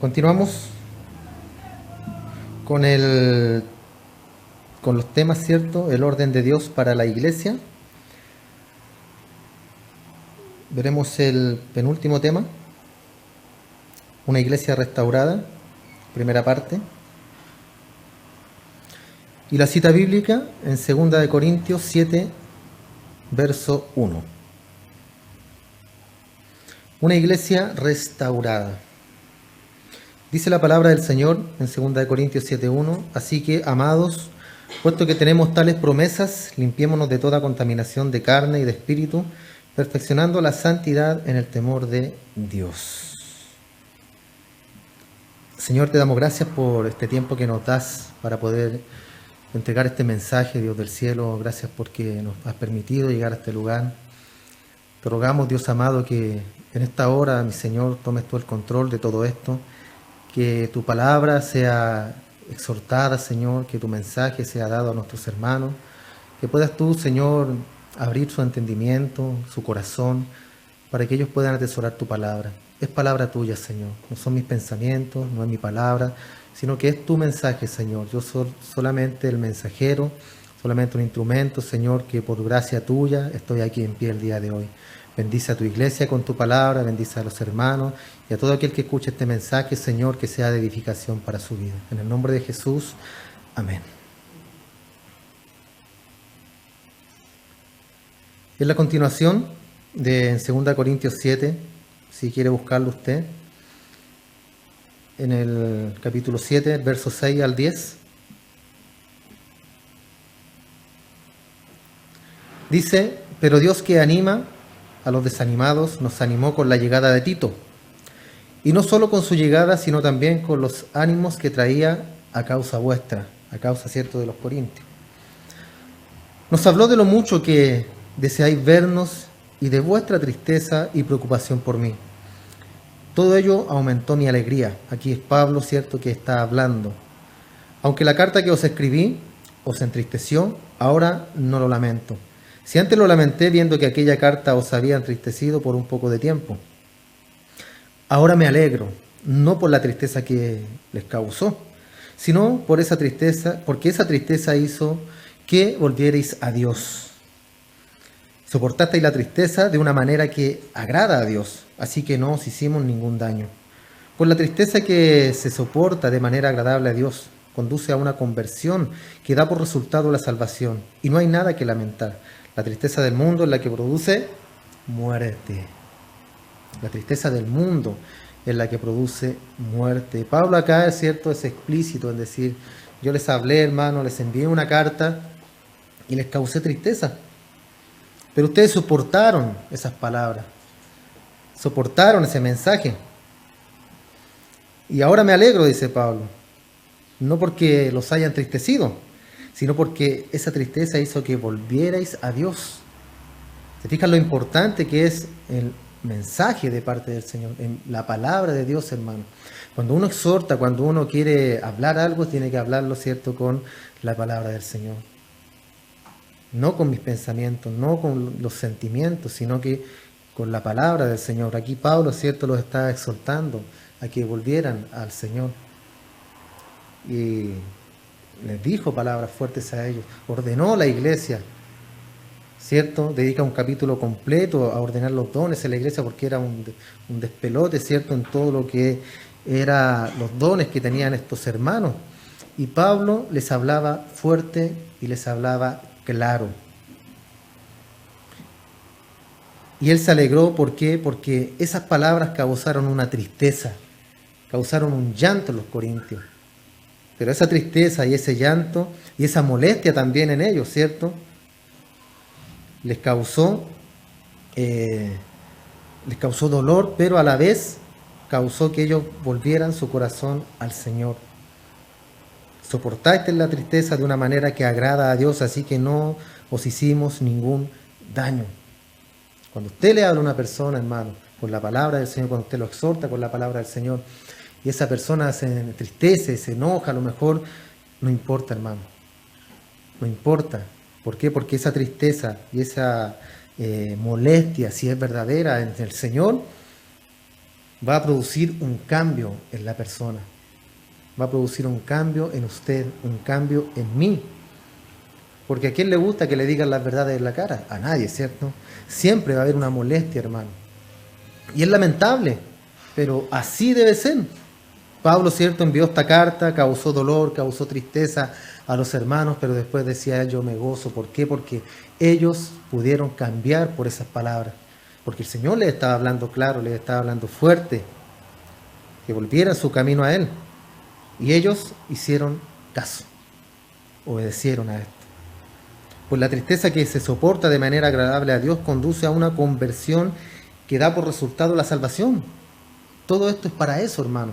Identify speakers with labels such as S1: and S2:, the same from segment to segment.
S1: Continuamos con los temas, ¿cierto? El orden de Dios para la iglesia. Veremos el penúltimo tema, una iglesia restaurada, primera parte. Y la cita bíblica en 2 Corintios 7, verso 1. Una iglesia restaurada. Dice la palabra del Señor en 2 Corintios 7:1, así que, amados, puesto que tenemos tales promesas, limpiémonos de toda contaminación de carne y de espíritu, perfeccionando la santidad en el temor de Dios. Señor, te damos gracias por este tiempo que nos das para poder entregar este mensaje, Dios del cielo. Gracias porque nos has permitido llegar a este lugar. Te rogamos, Dios amado, que en esta hora, mi Señor, tomes tú el control de todo esto. Que tu palabra sea exhortada, Señor, que tu mensaje sea dado a nuestros hermanos, que puedas tú, Señor, abrir su entendimiento, su corazón, para que ellos puedan atesorar tu palabra. Es palabra tuya, Señor, no son mis pensamientos, no es mi palabra, sino que es tu mensaje, Señor. Yo soy solamente el mensajero, solamente un instrumento, Señor, que por gracia tuya estoy aquí en pie el día de hoy. Bendice a tu iglesia con tu palabra, bendice a los hermanos y a todo aquel que escuche este mensaje, Señor, que sea de edificación para su vida. En el nombre de Jesús, amén. Es la continuación de 2 Corintios 7, si quiere buscarlo usted, en el capítulo 7, versos 6 al 10. Dice, pero Dios que anima a los desanimados nos animó con la llegada de Tito, y no solo con su llegada, sino también con los ánimos que traía a causa vuestra, a causa, cierto, de los corintios. Nos habló de lo mucho que deseáis vernos y de vuestra tristeza y preocupación por mí. Todo ello aumentó mi alegría. Aquí es Pablo, cierto, que está hablando. Aunque la carta que os escribí os entristeció, ahora no lo lamento. Si antes lo lamenté viendo que aquella carta os había entristecido por un poco de tiempo. Ahora me alegro, no por la tristeza que les causó, sino por esa tristeza, porque esa tristeza hizo que volvierais a Dios. Soportasteis la tristeza de una manera que agrada a Dios, así que no os hicimos ningún daño. Por la tristeza que se soporta de manera agradable a Dios, conduce a una conversión que da por resultado la salvación, y no hay nada que lamentar. La tristeza del mundo es la que produce muerte. La tristeza del mundo es la que produce muerte. Pablo acá, es cierto, es explícito en decir, yo les hablé, hermano, les envié una carta y les causé tristeza. Pero ustedes soportaron esas palabras, soportaron ese mensaje. Y ahora me alegro, dice Pablo, no porque los haya entristecido, sino porque esa tristeza hizo que volvierais a Dios. ¿Se fijan lo importante que es el mensaje de parte del Señor, en la palabra de Dios, hermano? Cuando uno exhorta, cuando uno quiere hablar algo, tiene que hablarlo, ¿cierto?, con la palabra del Señor. No con mis pensamientos, no con los sentimientos, sino que con la palabra del Señor. Aquí Pablo, ¿cierto?, los está exhortando a que volvieran al Señor. Y les dijo palabras fuertes a ellos, ordenó la iglesia, ¿cierto? Dedica un capítulo completo a ordenar los dones en la iglesia porque era un despelote, ¿cierto?, en todo lo que eran los dones que tenían estos hermanos. Y Pablo les hablaba fuerte y les hablaba claro. Y él se alegró, ¿por qué? Porque esas palabras causaron una tristeza, causaron un llanto en los corintios. Pero esa tristeza y ese llanto y esa molestia también en ellos, ¿cierto?, les causó dolor, pero a la vez causó que ellos volvieran su corazón al Señor. Soportaste la tristeza de una manera que agrada a Dios, así que no os hicimos ningún daño. Cuando usted le habla a una persona, hermano, con la palabra del Señor, cuando usted lo exhorta con la palabra del Señor, y esa persona se entristece, se enoja, a lo mejor, no importa, hermano. No importa. ¿Por qué? Porque esa tristeza y esa molestia, si es verdadera en el Señor, va a producir un cambio en la persona. Va a producir un cambio en usted, un cambio en mí. Porque ¿a quién le gusta que le digan las verdades en la cara? A nadie, ¿cierto? Siempre va a haber una molestia, hermano. Y es lamentable, pero así debe ser. Pablo, ¿cierto?, envió esta carta, causó dolor, causó tristeza a los hermanos, pero después decía, yo me gozo. ¿Por qué? Porque ellos pudieron cambiar por esas palabras. Porque el Señor les estaba hablando claro, les estaba hablando fuerte, que volvieran su camino a Él. Y ellos hicieron caso, obedecieron a esto. Pues la tristeza que se soporta de manera agradable a Dios conduce a una conversión que da por resultado la salvación. Todo esto es para eso, hermano,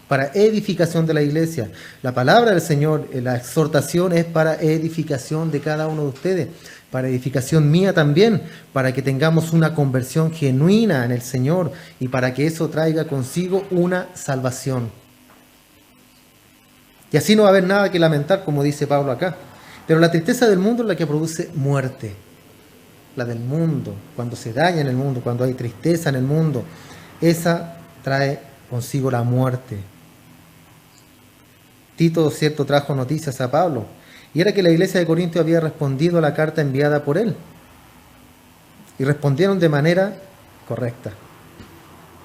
S1: para edificación de la iglesia. La palabra del Señor, la exhortación es para edificación de cada uno de ustedes, para edificación mía también, para que tengamos una conversión genuina en el Señor y para que eso traiga consigo una salvación. Y así no va a haber nada que lamentar, como dice Pablo acá. Pero la tristeza del mundo es la que produce muerte. La del mundo, cuando se daña en el mundo, cuando hay tristeza en el mundo, esa trae consigo la muerte. Tito, cierto, trajo noticias a Pablo, y era que la iglesia de Corinto había respondido a la carta enviada por él. Y respondieron de manera correcta.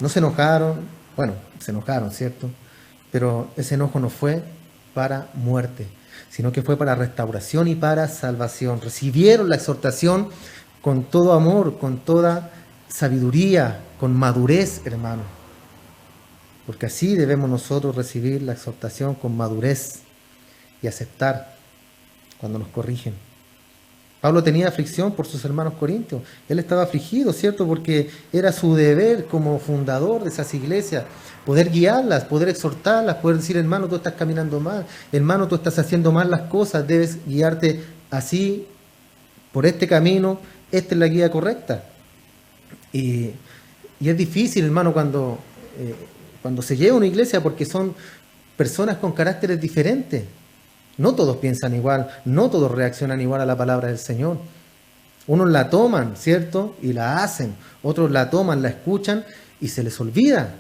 S1: No se enojaron, bueno, se enojaron, ¿cierto? Pero ese enojo no fue para muerte, sino que fue para restauración y para salvación. Recibieron la exhortación con todo amor, con toda sabiduría, con madurez, hermano. Porque así debemos nosotros recibir la exhortación con madurez y aceptar cuando nos corrigen. Pablo tenía aflicción por sus hermanos corintios. Él estaba afligido, ¿cierto? Porque era su deber como fundador de esas iglesias, poder guiarlas, poder exhortarlas, poder decir, hermano, tú estás caminando mal, hermano, tú estás haciendo mal las cosas, debes guiarte así, por este camino, esta es la guía correcta. Y es difícil, hermano, cuando se lleva a una iglesia, porque son personas con caracteres diferentes. No todos piensan igual, no todos reaccionan igual a la palabra del Señor. Unos la toman, ¿cierto?, y la hacen. Otros la toman, la escuchan y se les olvida.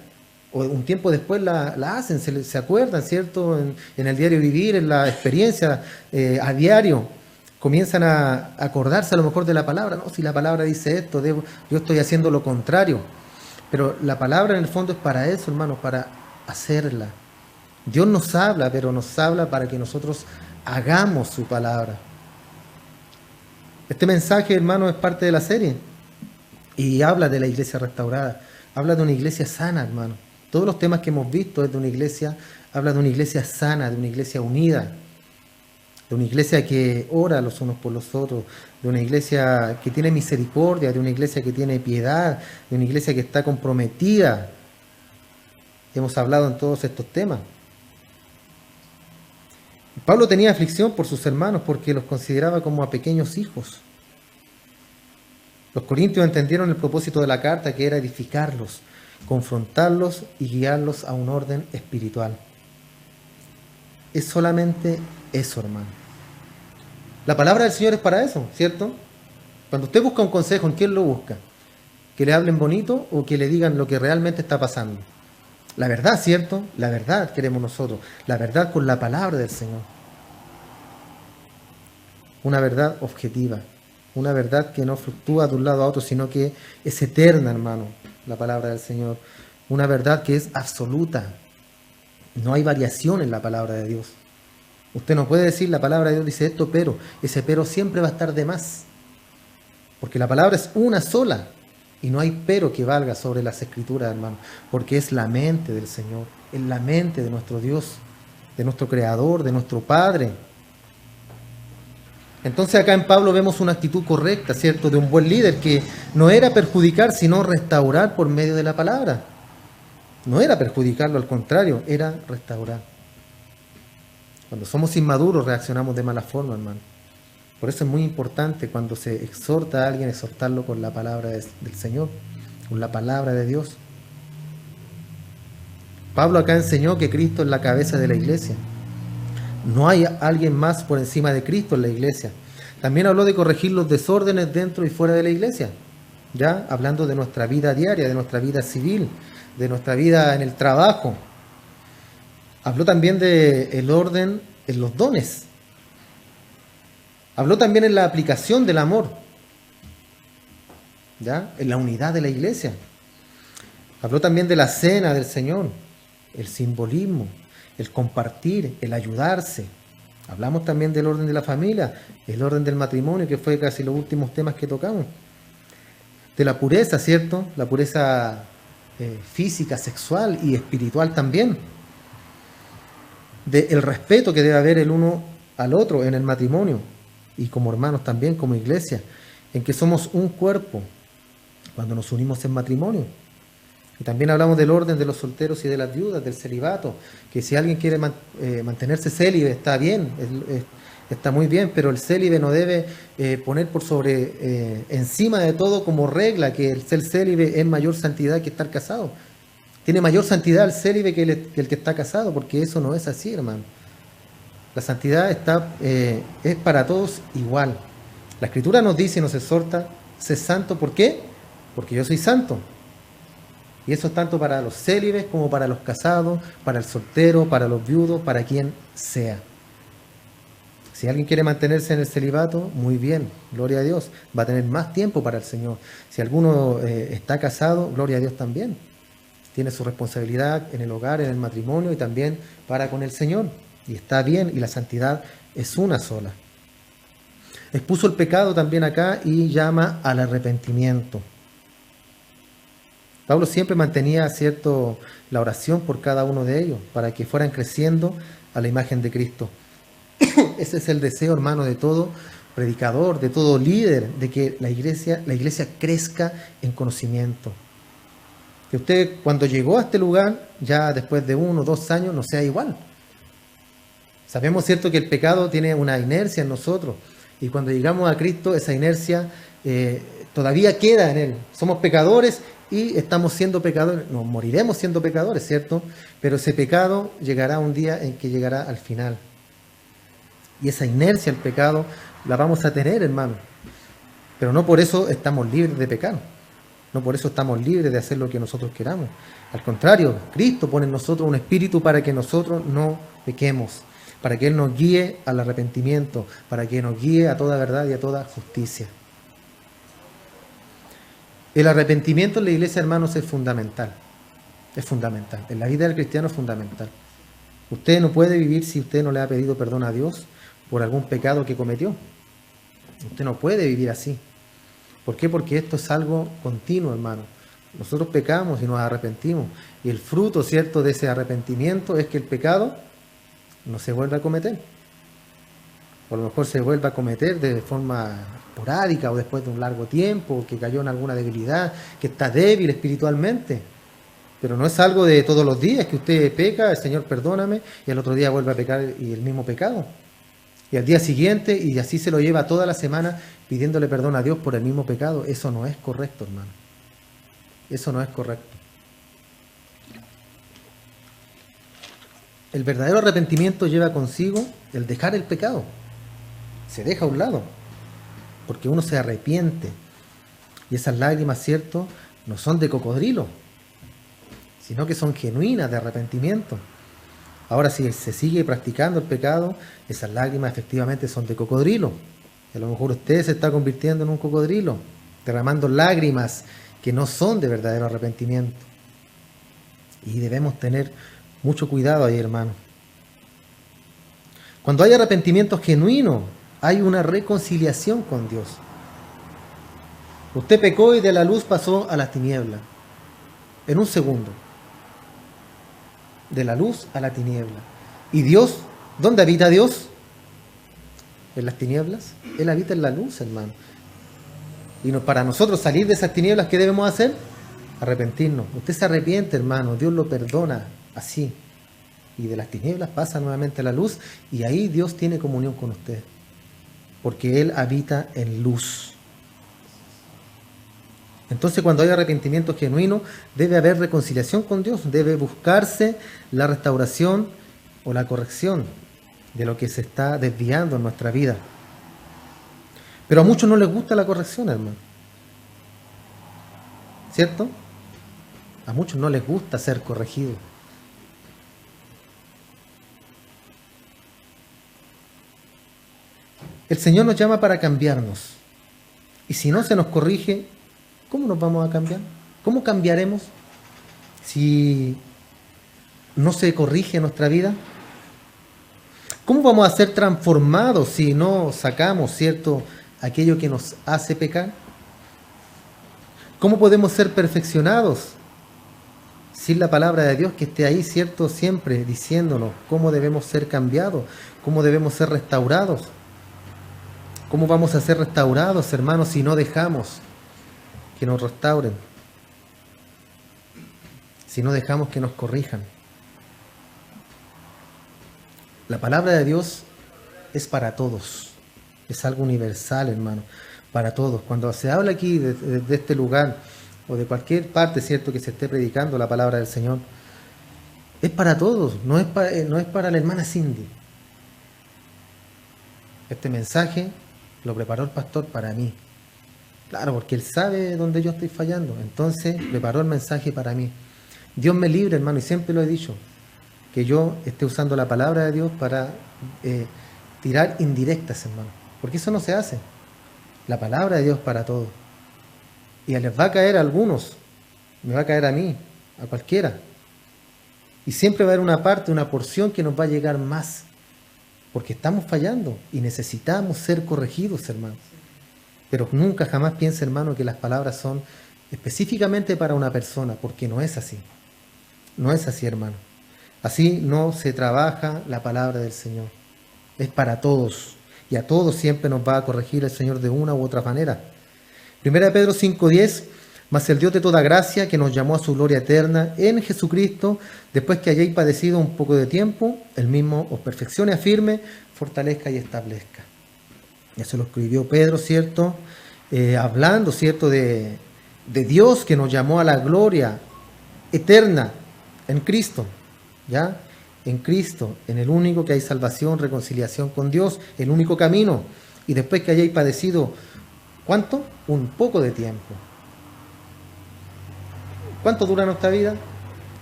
S1: O un tiempo después la hacen, se acuerdan, ¿cierto?, en el diario vivir, en la experiencia a diario. Comienzan a acordarse a lo mejor de la palabra. No, si la palabra dice esto, yo estoy haciendo lo contrario. Pero la palabra en el fondo es para eso, hermanos, para hacerla. Dios nos habla, pero nos habla para que nosotros hagamos su palabra. Este mensaje, hermano, es parte de la serie y habla de la iglesia restaurada. Habla de una iglesia sana, hermano. Todos los temas que hemos visto es de una iglesia, habla de una iglesia sana, de una iglesia unida, de una iglesia que ora los unos por los otros, de una iglesia que tiene misericordia, de una iglesia que tiene piedad, de una iglesia que está comprometida. Hemos hablado en todos estos temas. Pablo tenía aflicción por sus hermanos porque los consideraba como a pequeños hijos. Los corintios entendieron el propósito de la carta, que era edificarlos, confrontarlos y guiarlos a un orden espiritual. Es solamente eso, hermano. La palabra del Señor es para eso, ¿cierto? Cuando usted busca un consejo, ¿en quién lo busca? ¿Que le hablen bonito o que le digan lo que realmente está pasando? La verdad, ¿cierto? La verdad queremos nosotros. La verdad con la palabra del Señor. Una verdad objetiva. Una verdad que no fluctúa de un lado a otro, sino que es eterna, hermano, la palabra del Señor. Una verdad que es absoluta. No hay variación en la palabra de Dios. Usted no puede decir, la palabra de Dios dice esto, pero ese pero siempre va a estar de más. Porque la palabra es una sola. Y no hay pero que valga sobre las escrituras, hermano, porque es la mente del Señor, es la mente de nuestro Dios, de nuestro Creador, de nuestro Padre. Entonces acá en Pablo vemos una actitud correcta, ¿cierto?, de un buen líder que no era perjudicar, sino restaurar por medio de la palabra. No era perjudicarlo, al contrario, era restaurar. Cuando somos inmaduros reaccionamos de mala forma, hermano. Por eso es muy importante cuando se exhorta a alguien, exhortarlo con la palabra del Señor, con la palabra de Dios. Pablo acá enseñó que Cristo es la cabeza de la iglesia. No hay alguien más por encima de Cristo en la iglesia. También habló de corregir los desórdenes dentro y fuera de la iglesia, ya hablando de nuestra vida diaria, de nuestra vida civil, de nuestra vida en el trabajo. Habló también del orden en los dones. Habló también en la aplicación del amor, ¿ya? En la unidad de la iglesia. Habló también de la cena del Señor, el simbolismo, el compartir, el ayudarse. Hablamos también del orden de la familia, el orden del matrimonio, que fue casi los últimos temas que tocamos. De la pureza, ¿cierto? La pureza física, sexual y espiritual también. Del respeto que debe haber el uno al otro en el matrimonio y como hermanos también, como iglesia, en que somos un cuerpo cuando nos unimos en matrimonio. Y también hablamos del orden de los solteros y de las viudas, del celibato, que si alguien quiere mantenerse célibe está bien, está muy bien, pero el célibe no debe poner por sobre encima de todo como regla que el ser célibe es mayor santidad que estar casado. Tiene mayor santidad el célibe que el que está casado, porque eso no es así, hermano. La santidad es para todos igual. La Escritura nos dice y nos exhorta, sé santo, ¿por qué? Porque yo soy santo. Y eso es tanto para los célibes como para los casados, para el soltero, para los viudos, para quien sea. Si alguien quiere mantenerse en el celibato, muy bien, gloria a Dios, va a tener más tiempo para el Señor. Si alguno está casado, gloria a Dios también. Tiene su responsabilidad en el hogar, en el matrimonio y también para con el Señor. Y está bien, y la santidad es una sola. Expuso el pecado también acá y llama al arrepentimiento. Pablo siempre mantenía, ¿cierto?, la oración por cada uno de ellos, para que fueran creciendo a la imagen de Cristo. Ese es el deseo, hermano, de todo predicador, de todo líder, de que la iglesia crezca en conocimiento. Que usted, cuando llegó a este lugar, ya después de 1 o 2 años, no sea igual. Sabemos, ¿cierto?, que el pecado tiene una inercia en nosotros, y cuando llegamos a Cristo, esa inercia todavía queda en Él. Somos pecadores y estamos siendo pecadores, nos moriremos siendo pecadores, ¿cierto? Pero ese pecado llegará un día en que llegará al final. Y esa inercia al pecado la vamos a tener, hermano. Pero no por eso estamos libres de pecar. No por eso estamos libres de hacer lo que nosotros queramos. Al contrario, Cristo pone en nosotros un espíritu para que nosotros no pequemos, para que Él nos guíe al arrepentimiento, para que nos guíe a toda verdad y a toda justicia. El arrepentimiento en la iglesia, hermanos, es fundamental. Es fundamental. En la vida del cristiano es fundamental. Usted no puede vivir si usted no le ha pedido perdón a Dios por algún pecado que cometió. Usted no puede vivir así. ¿Por qué? Porque esto es algo continuo, hermano. Nosotros pecamos y nos arrepentimos. Y el fruto, ¿cierto?, de ese arrepentimiento es que el pecado no se vuelva a cometer. O a lo mejor se vuelva a cometer de forma esporádica o después de un largo tiempo, que cayó en alguna debilidad, que está débil espiritualmente. Pero no es algo de todos los días que usted peca, el Señor perdóname, y al otro día vuelve a pecar y el mismo pecado. Y al día siguiente, y así se lo lleva toda la semana pidiéndole perdón a Dios por el mismo pecado. Eso no es correcto, hermano. Eso no es correcto. El verdadero arrepentimiento lleva consigo el dejar el pecado. Se deja a un lado, porque uno se arrepiente. Y esas lágrimas, ¿cierto?, no son de cocodrilo, sino que son genuinas de arrepentimiento. Ahora, si se sigue practicando el pecado, esas lágrimas efectivamente son de cocodrilo. A lo mejor usted se está convirtiendo en un cocodrilo, derramando lágrimas que no son de verdadero arrepentimiento. Y debemos tener mucho cuidado ahí, hermano. Cuando hay arrepentimiento genuino, hay una reconciliación con Dios. Usted pecó y de la luz pasó a las tinieblas. En un segundo. De la luz a la tiniebla. ¿Y Dios? ¿Dónde habita Dios? ¿En las tinieblas? Él habita en la luz, hermano. Y para nosotros salir de esas tinieblas, ¿qué debemos hacer? Arrepentirnos. Usted se arrepiente, hermano. Dios lo perdona así. Y de las tinieblas pasa nuevamente a la luz. Y ahí Dios tiene comunión con usted. Porque Él habita en luz. Entonces, cuando hay arrepentimiento genuino, debe haber reconciliación con Dios, debe buscarse la restauración o la corrección de lo que se está desviando en nuestra vida. Pero a muchos no les gusta la corrección, hermano. ¿Cierto? A muchos no les gusta ser corregidos. El Señor nos llama para cambiarnos. Y si no se nos corrige, ¿cómo nos vamos a cambiar? ¿Cómo cambiaremos si no se corrige nuestra vida? ¿Cómo vamos a ser transformados si no sacamos, cierto, aquello que nos hace pecar? ¿Cómo podemos ser perfeccionados sin la palabra de Dios que esté ahí, cierto, siempre diciéndonos cómo debemos ser cambiados, cómo debemos ser restaurados? ¿Cómo vamos a ser restaurados, hermanos, si no dejamos que nos restauren? Si no dejamos que nos corrijan. La palabra de Dios es para todos. Es algo universal, hermano, para todos. Cuando se habla aquí de este lugar o de cualquier parte, cierto, que se esté predicando la palabra del Señor, es para todos, no es para la hermana Cindy. Este mensaje lo preparó el pastor para mí. Claro, porque él sabe dónde yo estoy fallando. Entonces preparó el mensaje para mí. Dios me libre, hermano, y siempre lo he dicho, que yo esté usando la palabra de Dios para tirar indirectas, hermano. Porque eso no se hace. La palabra de Dios para todos. Y les va a caer a algunos, me va a caer a mí, a cualquiera. Y siempre va a haber una parte, una porción que nos va a llegar más. Porque estamos fallando y necesitamos ser corregidos, hermanos. Pero nunca jamás piense, hermano, que las palabras son específicamente para una persona, porque no es así. No es así, hermano. Así no se trabaja la palabra del Señor. Es para todos. Y a todos siempre nos va a corregir el Señor de una u otra manera. 1 Pedro 5:10, mas el Dios de toda gracia, que nos llamó a su gloria eterna en Jesucristo, después que hayáis padecido un poco de tiempo, el mismo os perfeccione, afirme, fortalezca y establezca. Eso lo escribió Pedro, ¿cierto? Hablando, ¿cierto?, de Dios que nos llamó a la gloria eterna en Cristo, ¿ya? En Cristo, en el único que hay salvación, reconciliación con Dios, el único camino. Y después que hayáis padecido, ¿cuánto? Un poco de tiempo. ¿Cuánto dura nuestra vida?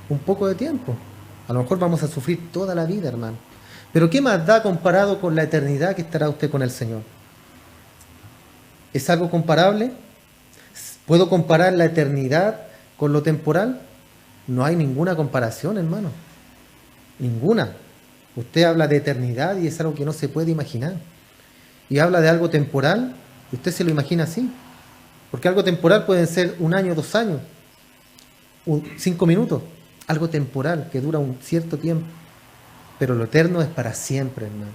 S1: Un poco de tiempo. A lo mejor vamos a sufrir toda la vida, hermano. Pero ¿qué más da comparado con la eternidad que estará usted con el Señor? ¿Es algo comparable? ¿Puedo comparar la eternidad con lo temporal? No hay ninguna comparación, hermano. Ninguna. Usted habla de eternidad y es algo que no se puede imaginar. Y habla de algo temporal y usted se lo imagina así. Porque algo temporal pueden ser 1 año, 2 años, 5 minutos. Algo temporal que dura un cierto tiempo. Pero lo eterno es para siempre, hermano.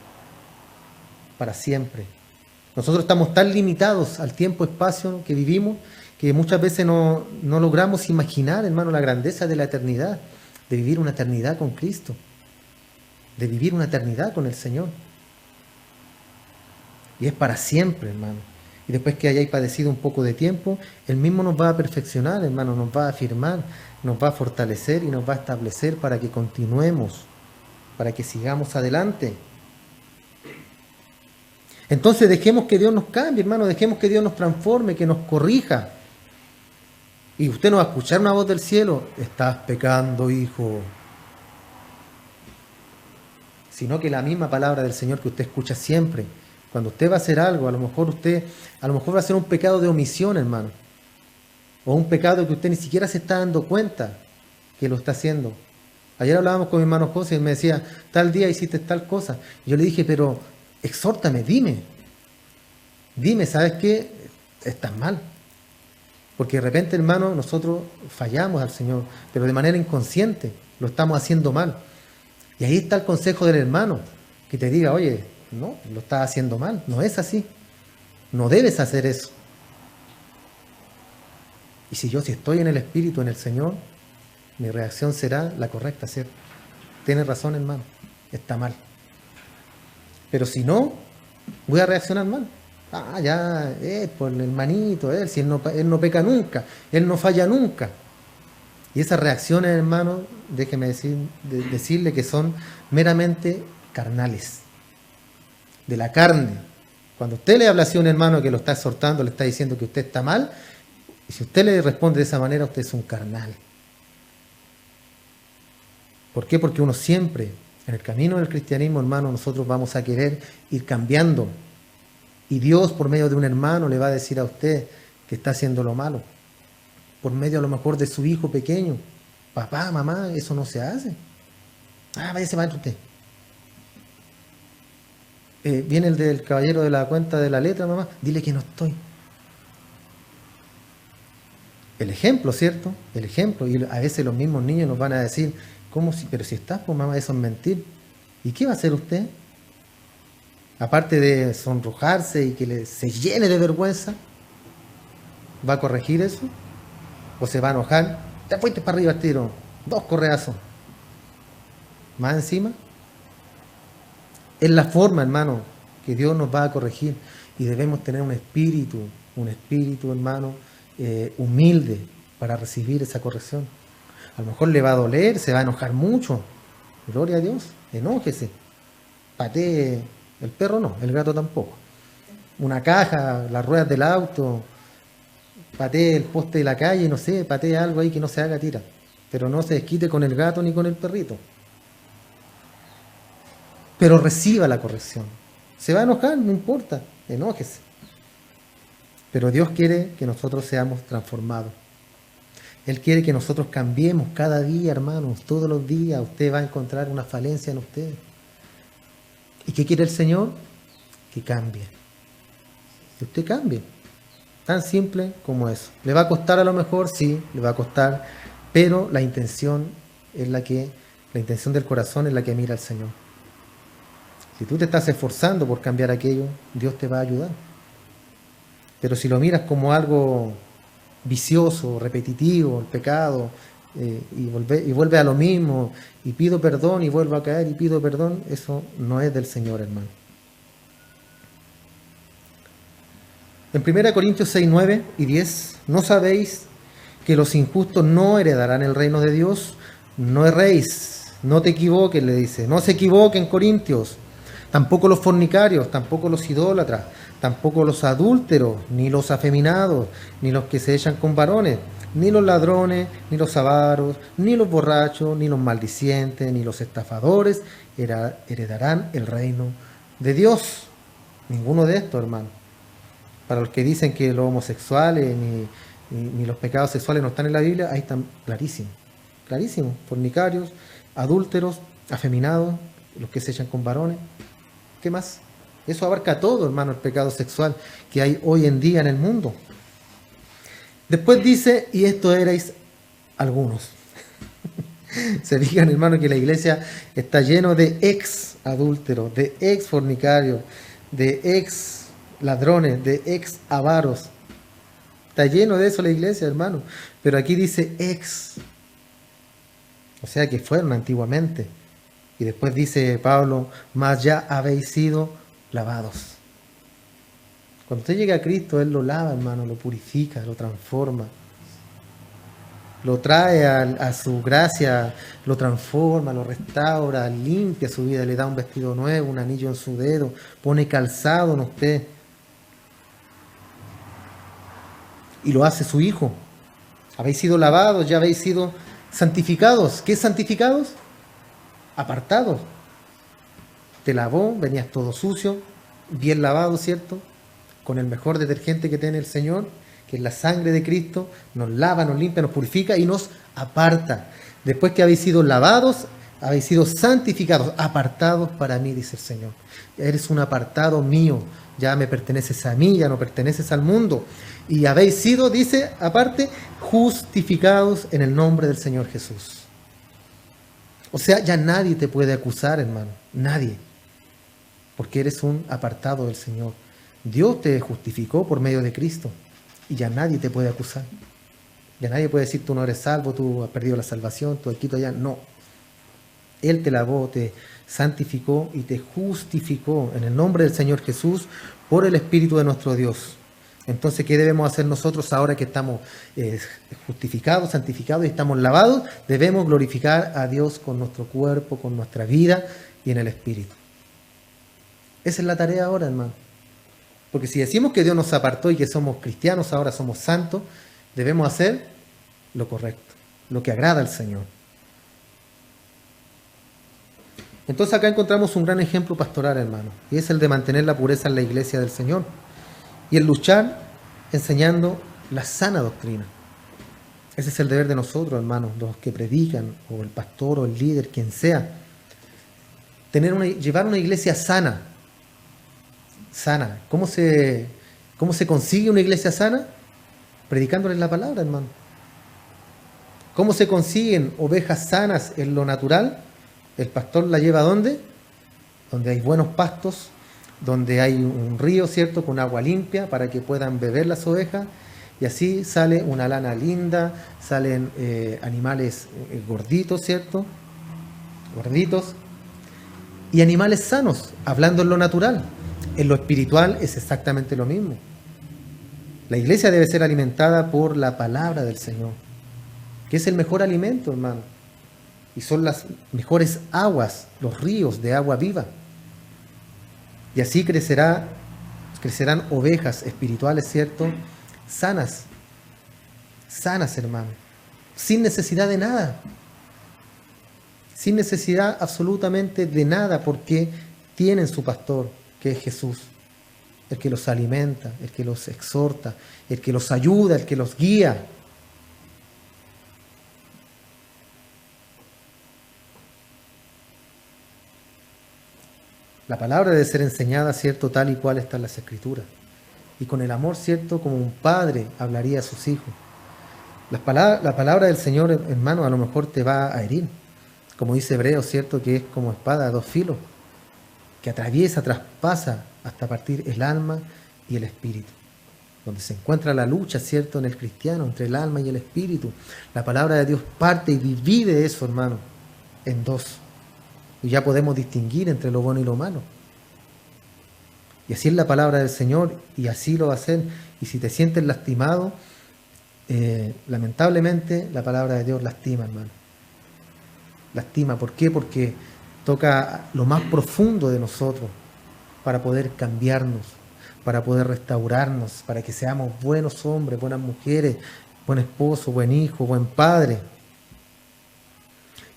S1: Para siempre. Nosotros estamos tan limitados al tiempo-espacio que vivimos que muchas veces no logramos imaginar, hermano, la grandeza de la eternidad, de vivir una eternidad con Cristo, de vivir una eternidad con el Señor. Y es para siempre, hermano. Y después que hayáis padecido un poco de tiempo, Él mismo nos va a perfeccionar, hermano, nos va a afirmar, nos va a fortalecer y nos va a establecer para que continuemos, para que sigamos adelante. Entonces dejemos que Dios nos cambie, hermano, dejemos que Dios nos transforme, que nos corrija. Y usted no va a escuchar una voz del cielo, estás pecando, hijo. Sino que la misma palabra del Señor que usted escucha siempre. Cuando usted va a hacer algo, a lo mejor va a hacer un pecado de omisión, hermano. O un pecado que usted ni siquiera se está dando cuenta que lo está haciendo. Ayer hablábamos con mi hermano José y él me decía, tal día hiciste tal cosa. Y yo le dije, pero exhórtame, dime, ¿sabes qué? Estás mal. Porque de repente, hermano, nosotros fallamos al Señor, pero de manera inconsciente, lo estamos haciendo mal. Y ahí está el consejo del hermano, que te diga, oye, no, lo estás haciendo mal, no es así, no debes hacer eso. Y si estoy en el Espíritu, en el Señor, mi reacción será la correcta, ¿cierto? Tienes razón, hermano, está mal. Pero si no, voy a reaccionar mal. Ya, por el hermanito, si él no peca nunca, él no falla nunca. Y esas reacciones, hermano, déjeme decirle que son meramente carnales, de la carne. Cuando usted le habla así a un hermano que lo está exhortando, le está diciendo que usted está mal, y si usted le responde de esa manera, usted es un carnal. ¿Por qué? Porque uno siempre, en el camino del cristianismo, hermano, nosotros vamos a querer ir cambiando. Y Dios, por medio de un hermano, le va a decir a usted que está haciendo lo malo. Por medio a lo mejor de su hijo pequeño. Papá, mamá, eso no se hace. Váyase para usted. Viene el del caballero de la cuenta de la letra, mamá, dile que no estoy. El ejemplo, ¿cierto? El ejemplo. Y a veces los mismos niños nos van a decir, ¿cómo si? Pero si estás, pues mamá, eso es mentir. ¿Y qué va a hacer usted? Aparte de sonrojarse y que se llene de vergüenza, ¿va a corregir eso? ¿O se va a enojar? Te fuiste para arriba, tiro. 2 correazos. Más encima. Es la forma, hermano, que Dios nos va a corregir. Y debemos tener un espíritu, hermano, humilde para recibir esa corrección. A lo mejor le va a doler, se va a enojar mucho. Gloria a Dios, enójese. Patee, el perro no, el gato tampoco. Una caja, las ruedas del auto, patee el poste de la calle, no sé, patee algo ahí que no se haga tira. Pero no se desquite con el gato ni con el perrito. Pero reciba la corrección. Se va a enojar, no importa, enójese. Pero Dios quiere que nosotros seamos transformados. Él quiere que nosotros cambiemos cada día, hermanos, todos los días. Usted va a encontrar una falencia en usted. ¿Y qué quiere el Señor? Que cambie. Que usted cambie. Tan simple como eso. ¿Le va a costar a lo mejor? Sí, le va a costar. Pero la intención del corazón es la que mira al Señor. Si tú te estás esforzando por cambiar aquello, Dios te va a ayudar. Pero si lo miras como algo vicioso, repetitivo, el pecado, y vuelve a lo mismo, y pido perdón y vuelvo a caer y pido perdón, eso no es del Señor, hermano. En 1 Corintios 6, 9 y 10, ¿no sabéis que los injustos no heredarán el reino de Dios? No erréis, no te equivoques, le dice, no se equivoquen, Corintios. Tampoco los fornicarios, tampoco los idólatras, tampoco los adúlteros, ni los afeminados, ni los que se echan con varones, ni los ladrones, ni los avaros, ni los borrachos, ni los maldicientes, ni los estafadores heredarán el reino de Dios. Ninguno de estos, hermano. Para los que dicen que los homosexuales ni los pecados sexuales no están en la Biblia, ahí están clarísimos. Clarísimos. Fornicarios, adúlteros, afeminados, los que se echan con varones. ¿Qué más? Eso abarca todo, hermano, el pecado sexual que hay hoy en día en el mundo. Después dice, y esto erais algunos. Se fijan, hermano, que la iglesia está lleno de ex adúlteros, de ex fornicarios, de ex ladrones, de ex avaros. Está lleno de eso la iglesia, hermano. Pero aquí dice ex. O sea que fueron antiguamente. Y después dice Pablo, mas ya habéis sido lavados. Cuando usted llega a Cristo, Él lo lava, hermano, lo purifica, lo transforma. Lo trae a su gracia, lo transforma, lo restaura, limpia su vida, le da un vestido nuevo, un anillo en su dedo, pone calzado en usted. Y lo hace su Hijo. Habéis sido lavados, ya habéis sido santificados. ¿Qué es santificados? Apartados. Te lavó, venías todo sucio, bien lavado, ¿cierto? Con el mejor detergente que tiene el Señor, que es la sangre de Cristo, nos lava, nos limpia, nos purifica y nos aparta. Después que habéis sido lavados, habéis sido santificados, apartados para mí, dice el Señor. Eres un apartado mío, ya me perteneces a mí, ya no perteneces al mundo. Y habéis sido, dice, aparte, justificados en el nombre del Señor Jesús. O sea, ya nadie te puede acusar, hermano, nadie, porque eres un apartado del Señor. Dios te justificó por medio de Cristo y ya nadie te puede acusar. Ya nadie puede decir tú no eres salvo, tú has perdido la salvación, tú aquí, tú allá. No. Él te lavó, te santificó y te justificó en el nombre del Señor Jesús por el Espíritu de nuestro Dios. Entonces, ¿qué debemos hacer nosotros ahora que estamos justificados, santificados y estamos lavados? Debemos glorificar a Dios con nuestro cuerpo, con nuestra vida y en el Espíritu. Esa es la tarea ahora, hermano. Porque si decimos que Dios nos apartó y que somos cristianos, ahora somos santos, debemos hacer lo correcto, lo que agrada al Señor. Entonces acá encontramos un gran ejemplo pastoral, hermano, y es el de mantener la pureza en la iglesia del Señor y el luchar enseñando la sana doctrina. Ese es el deber de nosotros, hermanos, los que predican, o el pastor, o el líder, quien sea. Llevar una iglesia sana. Sana. ¿Cómo se consigue una iglesia sana? Predicándoles la palabra, hermano. ¿Cómo se consiguen ovejas sanas en lo natural? El pastor la lleva ¿a dónde? Donde hay buenos pastos, donde hay un río, ¿cierto?, con agua limpia para que puedan beber las ovejas, y así sale una lana linda, salen animales gorditos, ¿cierto?, gorditos, y animales sanos, hablando en lo natural. En lo espiritual es exactamente lo mismo. La iglesia debe ser alimentada por la palabra del Señor, que es el mejor alimento, hermano, y son las mejores aguas, los ríos de agua viva. Y así crecerán ovejas espirituales, ¿cierto?, sanas, hermano, sin necesidad de nada, sin necesidad absolutamente de nada, porque tienen su pastor, que es Jesús, el que los alimenta, el que los exhorta, el que los ayuda, el que los guía. La palabra debe ser enseñada, ¿cierto?, tal y cual está en las Escrituras. Y con el amor, ¿cierto?, como un padre hablaría a sus hijos. La palabra del Señor, hermano, a lo mejor te va a herir. Como dice Hebreos, ¿cierto?, que es como espada a dos filos, que atraviesa, traspasa hasta partir el alma y el espíritu. Donde se encuentra la lucha, ¿cierto?, en el cristiano, entre el alma y el espíritu. La palabra de Dios parte y divide eso, hermano, en dos. Y ya podemos distinguir entre lo bueno y lo malo. Y así es la palabra del Señor, y así lo va a hacer. Y si te sientes lastimado, lamentablemente la palabra de Dios lastima, hermano. Lastima, ¿por qué? Porque toca lo más profundo de nosotros para poder cambiarnos, para poder restaurarnos, para que seamos buenos hombres, buenas mujeres, buen esposo, buen hijo, buen padre.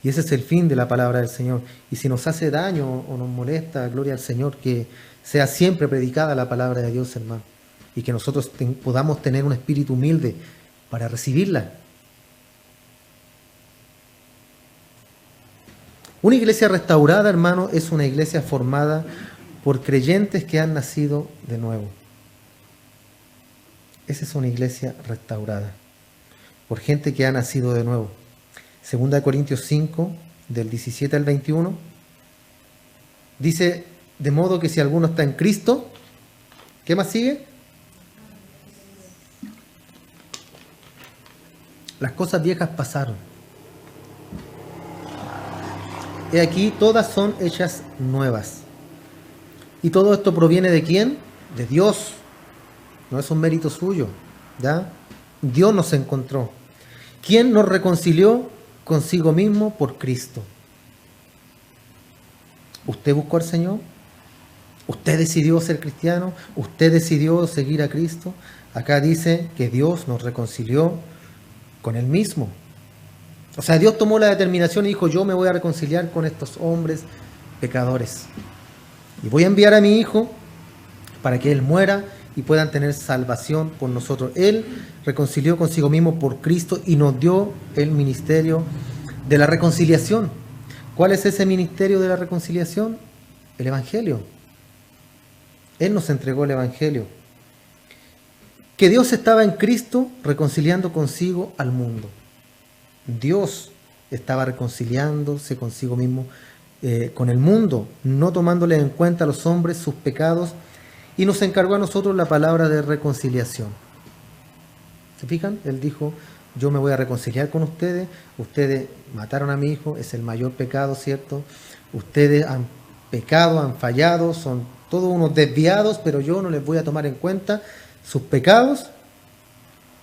S1: Y ese es el fin de la palabra del Señor. Y si nos hace daño o nos molesta, gloria al Señor, que sea siempre predicada la palabra de Dios, hermano. Y que nosotros podamos tener un espíritu humilde para recibirla. Una iglesia restaurada, hermano, es una iglesia formada por creyentes que han nacido de nuevo. Esa es una iglesia restaurada, por gente que ha nacido de nuevo. 2 Corintios 5, del 17 al 21, dice, de modo que si alguno está en Cristo, ¿qué más sigue? Las cosas viejas pasaron. He aquí, todas son hechas nuevas. Y todo esto proviene ¿de quién? De Dios. No es un mérito suyo, ¿ya? Dios nos encontró. ¿Quién nos reconcilió consigo mismo por Cristo? ¿Usted buscó al Señor? ¿Usted decidió ser cristiano? ¿Usted decidió seguir a Cristo? Acá dice que Dios nos reconcilió con Él mismo. O sea, Dios tomó la determinación y dijo, yo me voy a reconciliar con estos hombres pecadores. Y voy a enviar a mi Hijo para que Él muera y puedan tener salvación por nosotros. Él reconcilió consigo mismo por Cristo y nos dio el ministerio de la reconciliación. ¿Cuál es ese ministerio de la reconciliación? El Evangelio. Él nos entregó el Evangelio. Que Dios estaba en Cristo reconciliando consigo al mundo. Dios estaba reconciliándose consigo mismo con el mundo, no tomándole en cuenta a los hombres sus pecados, y nos encargó a nosotros la palabra de reconciliación. ¿Se fijan? Él dijo, yo me voy a reconciliar con ustedes mataron a mi hijo, es el mayor pecado, ¿cierto? Ustedes han pecado, han fallado, son todos unos desviados, pero yo no les voy a tomar en cuenta sus pecados,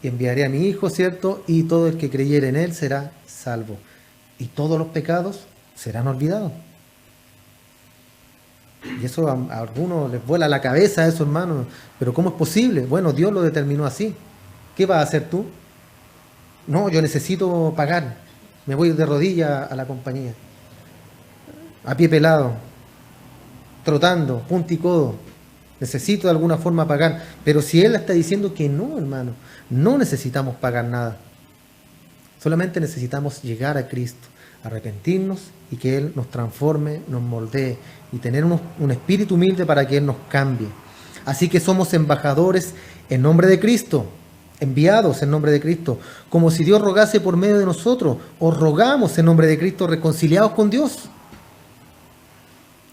S1: y enviaré a mi Hijo, ¿cierto? Y todo el que creyere en Él será salvo. Y todos los pecados serán olvidados. Y eso a algunos les vuela la cabeza, eso, hermano. Pero ¿cómo es posible? Bueno, Dios lo determinó así. ¿Qué vas a hacer tú? No, yo necesito pagar. Me voy de rodillas a la compañía. a pie pelado, trotando, punta y codo. Necesito de alguna forma pagar. Pero si Él está diciendo que no, hermano, no necesitamos pagar nada. Solamente necesitamos llegar a Cristo, arrepentirnos y que Él nos transforme, nos moldee y tener un espíritu humilde para que Él nos cambie. Así que somos embajadores en nombre de Cristo, enviados en nombre de Cristo, como si Dios rogase por medio de nosotros, o rogamos en nombre de Cristo reconciliados con Dios.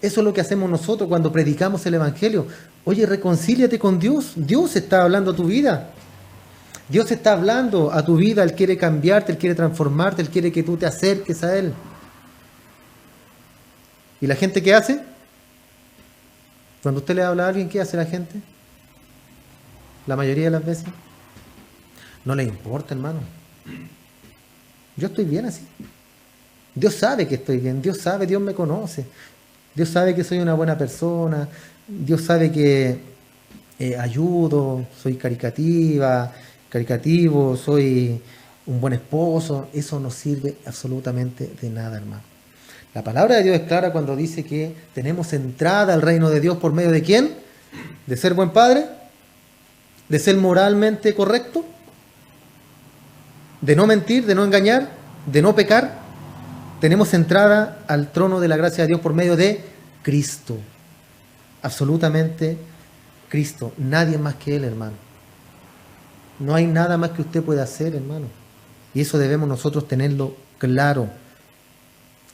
S1: Eso es lo que hacemos nosotros cuando predicamos el Evangelio. Oye, reconcíliate con Dios. Dios está hablando a tu vida. Dios está hablando a tu vida. Él quiere cambiarte, Él quiere transformarte, Él quiere que tú te acerques a Él. ¿Y la gente qué hace? Cuando usted le habla a alguien, ¿qué hace la gente? La mayoría de las veces. No le importa, hermano. Yo estoy bien así. Dios sabe que estoy bien. Dios sabe, Dios me conoce. Dios sabe que soy una buena persona. Dios sabe que ayudo, soy caricativo, soy un buen esposo. Eso no sirve absolutamente de nada, hermano. La palabra de Dios es clara cuando dice que tenemos entrada al reino de Dios por medio de ¿quién? De ser buen padre, de ser moralmente correcto, de no mentir, de no engañar, de no pecar. Tenemos entrada al trono de la gracia de Dios por medio de Cristo. Absolutamente Cristo. Nadie más que Él, hermano. No hay nada más que usted pueda hacer, hermano. Y eso debemos nosotros tenerlo claro.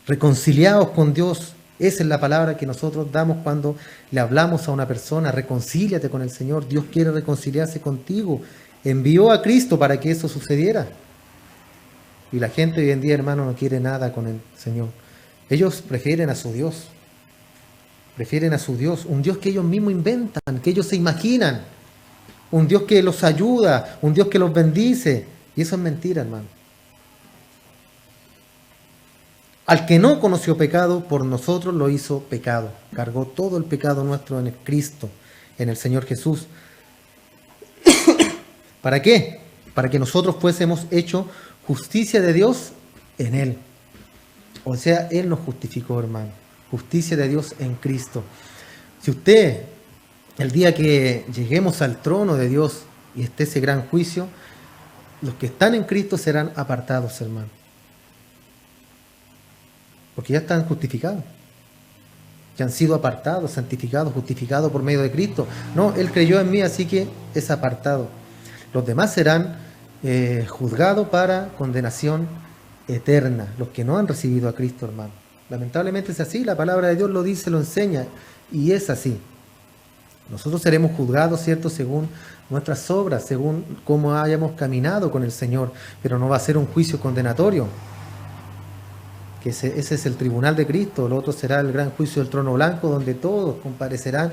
S1: Reconciliados con Dios. Esa es la palabra que nosotros damos cuando le hablamos a una persona. Reconcíliate con el Señor. Dios quiere reconciliarse contigo. Envió a Cristo para que eso sucediera. Y la gente hoy en día, hermano, no quiere nada con el Señor. Ellos prefieren a su Dios. Prefieren a su Dios. Un Dios que ellos mismos inventan, que ellos se imaginan. Un Dios que los ayuda, un Dios que los bendice. Y eso es mentira, hermano. Al que no conoció pecado, por nosotros lo hizo pecado. Cargó todo el pecado nuestro en el Cristo, en el Señor Jesús. ¿Para qué? Para que nosotros fuésemos hechos justicia de Dios en Él. O sea, Él nos justificó, hermano. Justicia de Dios en Cristo. Si usted, el día que lleguemos al trono de Dios y esté ese gran juicio, los que están en Cristo serán apartados, hermano. Porque ya están justificados. Ya han sido apartados, santificados, justificados por medio de Cristo. No, Él creyó en mí, así que es apartado. Los demás serán juzgados para condenación eterna. Los que no han recibido a Cristo, hermano. Lamentablemente es así. La palabra de Dios lo dice, lo enseña. Y es así. Nosotros seremos juzgados, ¿cierto? Según nuestras obras, según cómo hayamos caminado con el Señor. Pero no va a ser un juicio condenatorio. Que ese es el tribunal de Cristo. Lo otro será el gran juicio del trono blanco, donde todos comparecerán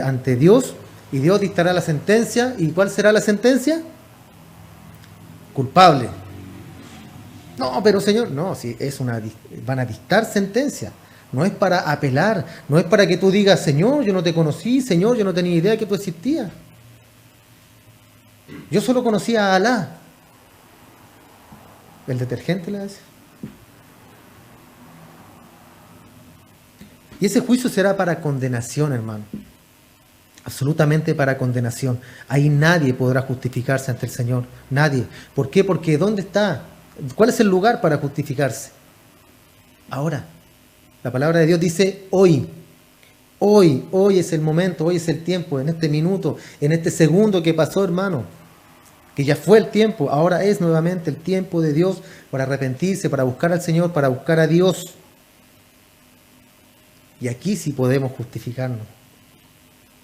S1: ante Dios. Y Dios dictará la sentencia. ¿Y cuál será la sentencia? Culpable. No, pero Señor, no, si es van a dictar sentencia. No es para apelar, no es para que tú digas, Señor, yo no te conocí, Señor, yo no tenía idea que tú existías. Yo solo conocía a Alá. El detergente le hace. Y ese juicio será para condenación, hermano. Absolutamente para condenación. Ahí nadie podrá justificarse ante el Señor. Nadie. ¿Por qué? Porque ¿dónde está? ¿Cuál es el lugar para justificarse? Ahora. La palabra de Dios dice hoy. Hoy es el momento, hoy es el tiempo, en este minuto, en este segundo que pasó, hermano. Que ya fue el tiempo. Ahora es nuevamente el tiempo de Dios para arrepentirse, para buscar al Señor, para buscar a Dios. Y aquí sí podemos justificarnos.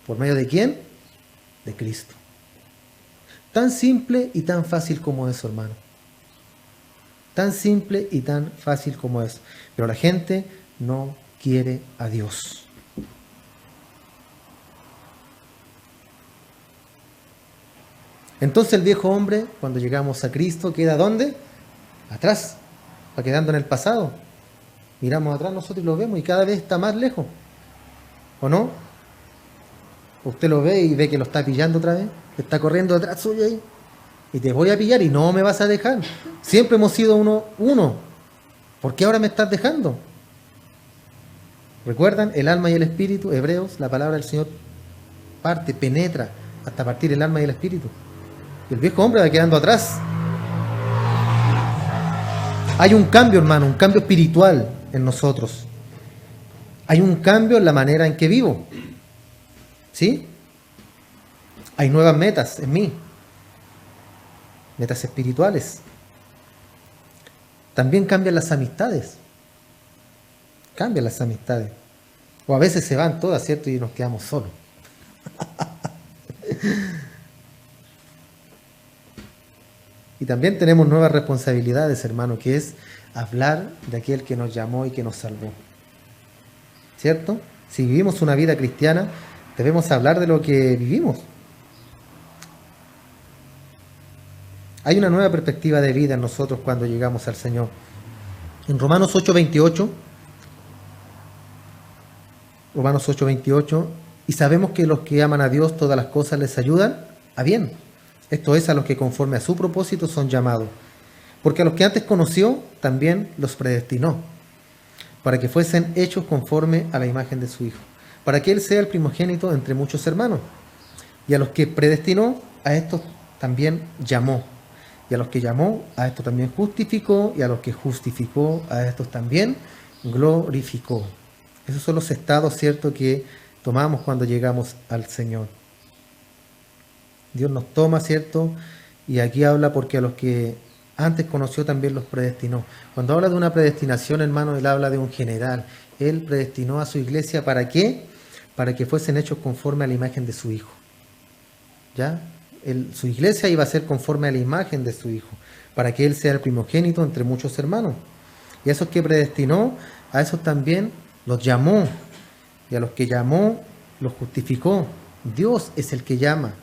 S1: ¿Por medio de quién? De Cristo. Tan simple y tan fácil como eso, hermano. Tan simple y tan fácil como eso. Pero la gente no quiere a Dios. Entonces el viejo hombre, cuando llegamos a Cristo, ¿queda dónde? Atrás. Va quedando en el pasado. Miramos atrás nosotros y lo vemos y cada vez está más lejos. ¿O no? Usted lo ve y ve que lo está pillando otra vez. Está corriendo detrás suyo ahí. Y te voy a pillar y no me vas a dejar. Siempre hemos sido uno. ¿Por qué ahora me estás dejando? ¿Recuerdan? El alma y el espíritu, Hebreos, la palabra del Señor parte, penetra hasta partir el alma y el espíritu. Y el viejo hombre va quedando atrás. Hay un cambio, hermano, un cambio espiritual en nosotros. Hay un cambio en la manera en que vivo. ¿Sí? Hay nuevas metas en mí. Metas espirituales. También cambian las amistades. Cambian las amistades. O a veces se van todas, ¿cierto? Y nos quedamos solos. Y también tenemos nuevas responsabilidades, hermano, que es hablar de aquel que nos llamó y que nos salvó. ¿Cierto? Si vivimos una vida cristiana, debemos hablar de lo que vivimos. Hay una nueva perspectiva de vida en nosotros cuando llegamos al Señor. En Romanos 8:28, y sabemos que los que aman a Dios todas las cosas les ayudan a bien. Esto es, a los que conforme a su propósito son llamados. Porque a los que antes conoció, también los predestinó, para que fuesen hechos conforme a la imagen de su Hijo, para que Él sea el primogénito entre muchos hermanos. Y a los que predestinó, a estos también llamó. Y a los que llamó, a estos también justificó. Y a los que justificó, a estos también glorificó. Esos son los estados, ¿cierto?, que tomamos cuando llegamos al Señor. Dios nos toma, ¿cierto? Y aquí habla porque a los que antes conoció también los predestinó. Cuando habla de una predestinación, hermano, Él habla de un general. Él predestinó a su iglesia, ¿para qué? Para que fuesen hechos conforme a la imagen de su Hijo. ¿Ya? Su iglesia iba a ser conforme a la imagen de su Hijo, para que Él sea el primogénito entre muchos hermanos. Y a esos que predestinó, a esos también los llamó. Y a los que llamó, los justificó. Dios es el que llama.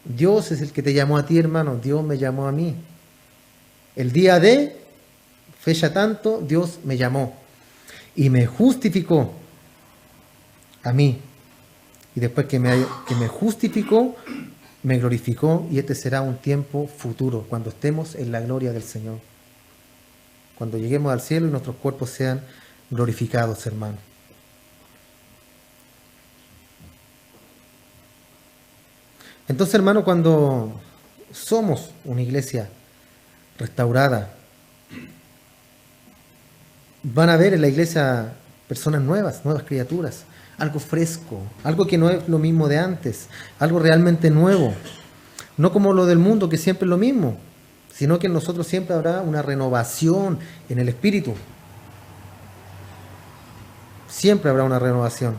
S1: Dios es el que te llamó a ti, hermano. Dios me llamó a mí. El día de, fecha tanto, Dios me llamó. Y me justificó a mí. Y después que me justificó, me glorificó. Y este será un tiempo futuro, cuando estemos en la gloria del Señor. Cuando lleguemos al cielo y nuestros cuerpos sean glorificados, hermano. Entonces, hermano, cuando somos una iglesia restaurada, van a ver en la iglesia personas nuevas criaturas, algo fresco, algo que no es lo mismo de antes, algo realmente nuevo, no como lo del mundo, que siempre es lo mismo, sino que en nosotros siempre habrá una renovación en el espíritu. Siempre habrá una renovación.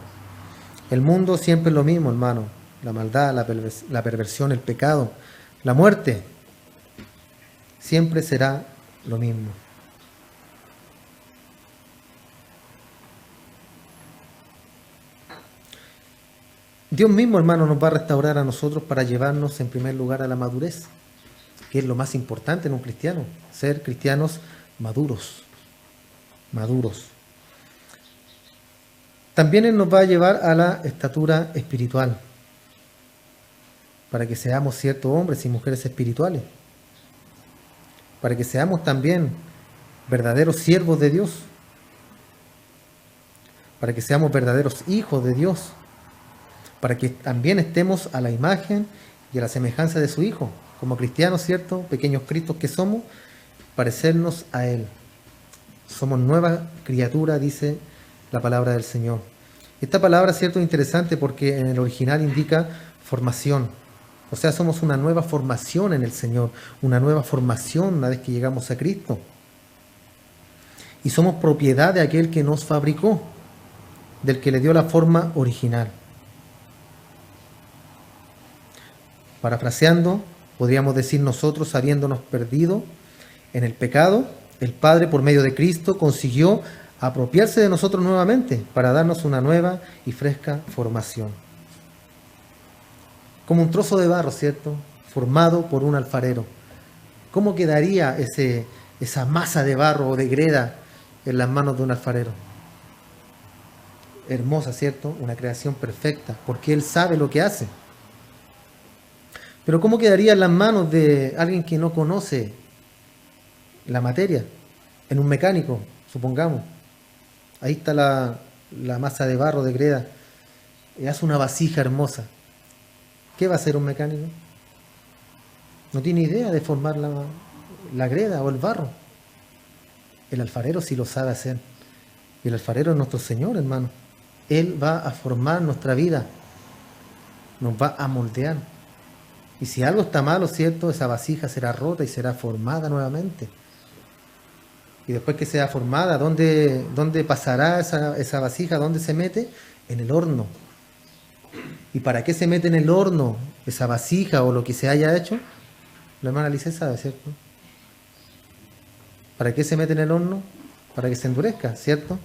S1: El mundo siempre es lo mismo, hermano. La maldad, la perversión, el pecado, la muerte, siempre será lo mismo. Dios mismo, hermano, nos va a restaurar a nosotros para llevarnos en primer lugar a la madurez, que es lo más importante en un cristiano, ser cristianos maduros. También Él nos va a llevar a la estatura espiritual, para que seamos ciertos hombres y mujeres espirituales, para que seamos también verdaderos siervos de Dios, para que seamos verdaderos hijos de Dios, para que también estemos a la imagen y a la semejanza de su Hijo, como cristianos, ¿cierto? Pequeños Cristos que somos, parecernos a Él. Somos nueva criatura, dice la palabra del Señor. Esta palabra, ¿cierto?, es interesante porque en el original indica formación. O sea, somos una nueva formación en el Señor, una nueva formación una vez que llegamos a Cristo. Y somos propiedad de aquel que nos fabricó, del que le dio la forma original. Parafraseando, podríamos decir nosotros, habiéndonos perdido en el pecado, el Padre, por medio de Cristo, consiguió apropiarse de nosotros nuevamente para darnos una nueva y fresca formación. Como un trozo de barro, ¿cierto?, formado por un alfarero. ¿Cómo quedaría esa masa de barro o de greda en las manos de un alfarero? Hermosa, ¿cierto? Una creación perfecta, porque Él sabe lo que hace. Pero ¿cómo quedaría en las manos de alguien que no conoce la materia? En un mecánico, supongamos. Ahí está la masa de barro de greda, hace una vasija hermosa. ¿Qué va a hacer un mecánico? No tiene idea de formar la greda o el barro. El alfarero sí lo sabe hacer. Y el alfarero es nuestro Señor, hermano. Él va a formar nuestra vida. Nos va a moldear. Y si algo está malo, ¿cierto? Esa vasija será rota y será formada nuevamente. Y después que sea formada, ¿dónde pasará esa vasija? ¿Dónde se mete? En el horno. ¿Y para qué se mete en el horno esa vasija o lo que se haya hecho? La hermana Alicia sabe, ¿cierto? ¿Para qué se mete en el horno? Para que se endurezca, ¿cierto?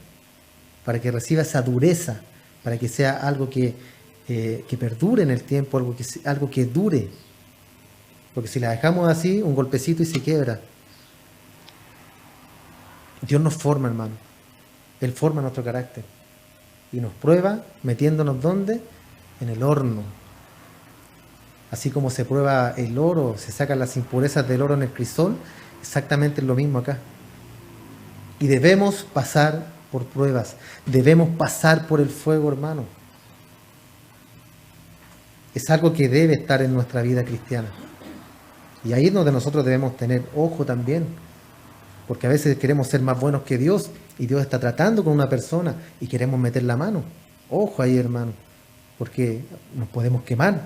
S1: Para que reciba esa dureza, para que sea algo que perdure en el tiempo, algo que dure. Porque si la dejamos así, un golpecito y se quiebra. Dios nos forma, hermano. Él forma nuestro carácter. Y nos prueba metiéndonos ¿dónde? En el horno. Así como se prueba el oro, se sacan las impurezas del oro en el crisol, exactamente es lo mismo acá. Y debemos pasar por pruebas. Debemos pasar por el fuego, hermano. Es algo que debe estar en nuestra vida cristiana. Y ahí es donde nosotros debemos tener ojo también. Porque a veces queremos ser más buenos que Dios y Dios está tratando con una persona y queremos meter la mano. Ojo ahí, hermano, porque nos podemos quemar.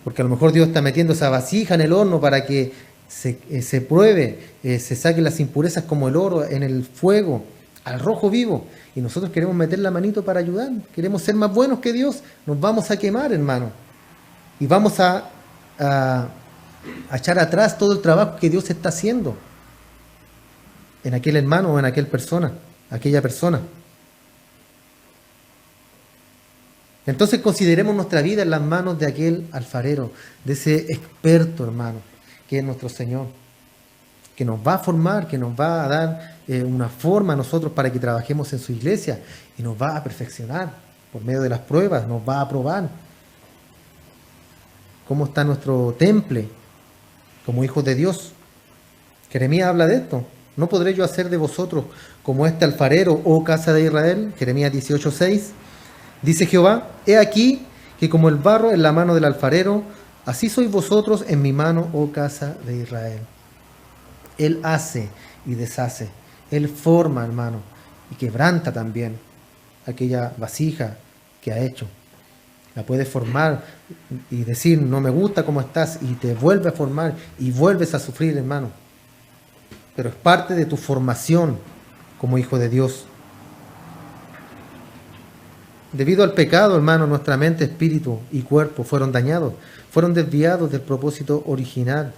S1: Porque a lo mejor Dios está metiendo esa vasija en el horno para que se pruebe, se saquen las impurezas como el oro en el fuego, al rojo vivo. Y nosotros queremos meter la manito para ayudar. Queremos ser más buenos que Dios. Nos vamos a quemar, hermano. Y vamos a echar atrás todo el trabajo que Dios está haciendo en aquel hermano o en aquella persona. Entonces consideremos nuestra vida en las manos de aquel alfarero, de ese experto, hermano, que es nuestro Señor, que nos va a formar, que nos va a dar una forma a nosotros para que trabajemos en su iglesia y nos va a perfeccionar por medio de las pruebas, nos va a probar cómo está nuestro temple como hijos de Dios. Jeremías habla de esto. ¿No podré yo hacer de vosotros como este alfarero, oh casa de Israel? Jeremías 18:6. Dice Jehová, he aquí que como el barro en la mano del alfarero, así sois vosotros en mi mano, oh casa de Israel. Él hace y deshace. Él forma, hermano, y quebranta también aquella vasija que ha hecho. La puede formar y decir, no me gusta cómo estás, y te vuelve a formar y vuelves a sufrir, hermano. Pero es parte de tu formación como hijo de Dios. Debido al pecado, hermano, nuestra mente, espíritu y cuerpo fueron dañados, fueron desviados del propósito original,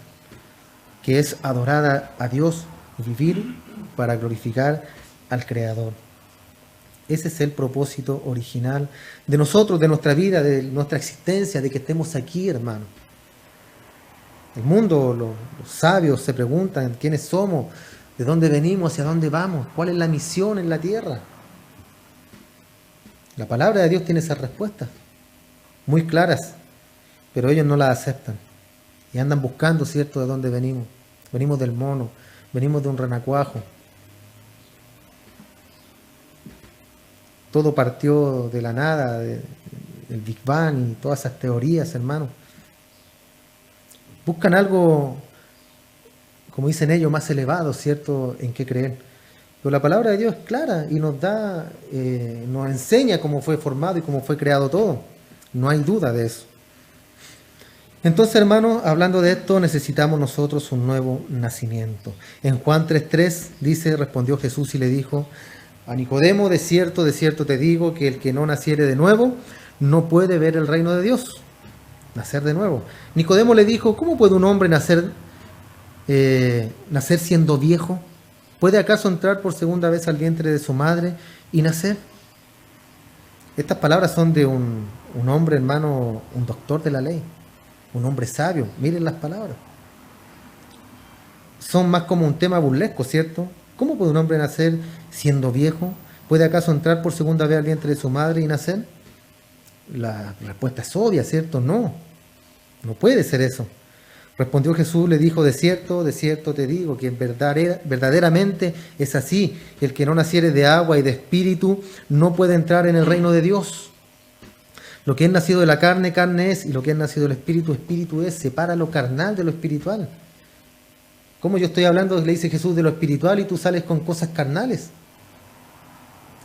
S1: que es adorar a Dios y vivir para glorificar al Creador. Ese es el propósito original de nosotros, de nuestra vida, de nuestra existencia, de que estemos aquí, hermano. El mundo, los sabios se preguntan quiénes somos, de dónde venimos, hacia dónde vamos, cuál es la misión en la tierra. La palabra de Dios tiene esas respuestas, muy claras, pero ellos no las aceptan. Y andan buscando, ¿cierto?, de dónde venimos. Venimos del mono, venimos de un renacuajo. Todo partió de la nada, del Big Bang y todas esas teorías, hermano. Buscan algo, como dicen ellos, más elevado, ¿cierto?, en qué creer. Pero la palabra de Dios es clara y nos da, nos enseña cómo fue formado y cómo fue creado todo. No hay duda de eso. Entonces, hermanos, hablando de esto, necesitamos nosotros un nuevo nacimiento. En Juan 3:3 dice, respondió Jesús y le dijo a Nicodemo, de cierto te digo, que el que no naciere de nuevo no puede ver el reino de Dios. Nacer de nuevo. Nicodemo le dijo, ¿cómo puede un hombre nacer siendo viejo? ¿Puede acaso entrar por segunda vez al vientre de su madre y nacer? Estas palabras son de un hombre, hermano, un doctor de la ley, un hombre sabio. Miren las palabras. Son más como un tema burlesco, ¿cierto? ¿Cómo puede un hombre nacer siendo viejo? ¿Puede acaso entrar por segunda vez al vientre de su madre y nacer? La respuesta es obvia, ¿cierto? No puede ser eso. Respondió Jesús, le dijo, de cierto te digo, que verdaderamente es así. El que no naciere de agua y de espíritu no puede entrar en el reino de Dios. Lo que es nacido de la carne, carne es, y lo que es nacido del espíritu, espíritu es. Separa lo carnal de lo espiritual. ¿Cómo yo estoy hablando, le dice Jesús, de lo espiritual y tú sales con cosas carnales?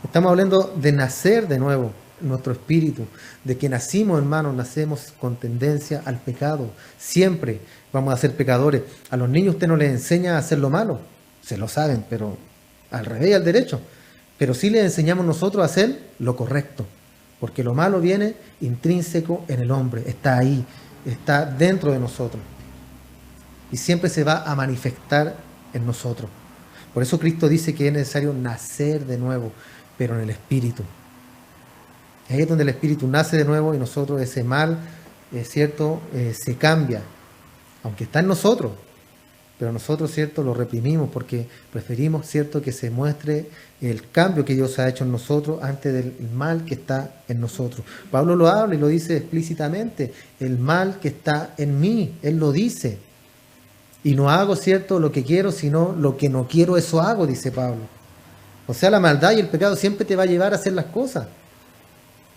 S1: Estamos hablando de nacer de nuevo, nuestro espíritu, de que nacimos, hermanos, nacemos con tendencia al pecado. Siempre vamos a ser pecadores. A los niños usted no les enseña a hacer lo malo, se lo saben, pero al revés y al derecho. Pero sí les enseñamos nosotros a hacer lo correcto, porque lo malo viene intrínseco en el hombre, está ahí, está dentro de nosotros. Y siempre se va a manifestar en nosotros. Por eso Cristo dice que es necesario nacer de nuevo, pero en el Espíritu. Ahí es donde el Espíritu nace de nuevo y nosotros ese mal, ¿cierto? Se cambia, aunque está en nosotros, pero nosotros, ¿cierto? Lo reprimimos porque preferimos, ¿cierto? Que se muestre el cambio que Dios ha hecho en nosotros antes del mal que está en nosotros. Pablo lo habla y lo dice explícitamente, el mal que está en mí, él lo dice. Y no hago, ¿cierto? Lo que quiero, sino lo que no quiero, eso hago, dice Pablo. O sea, la maldad y el pecado siempre te va a llevar a hacer las cosas.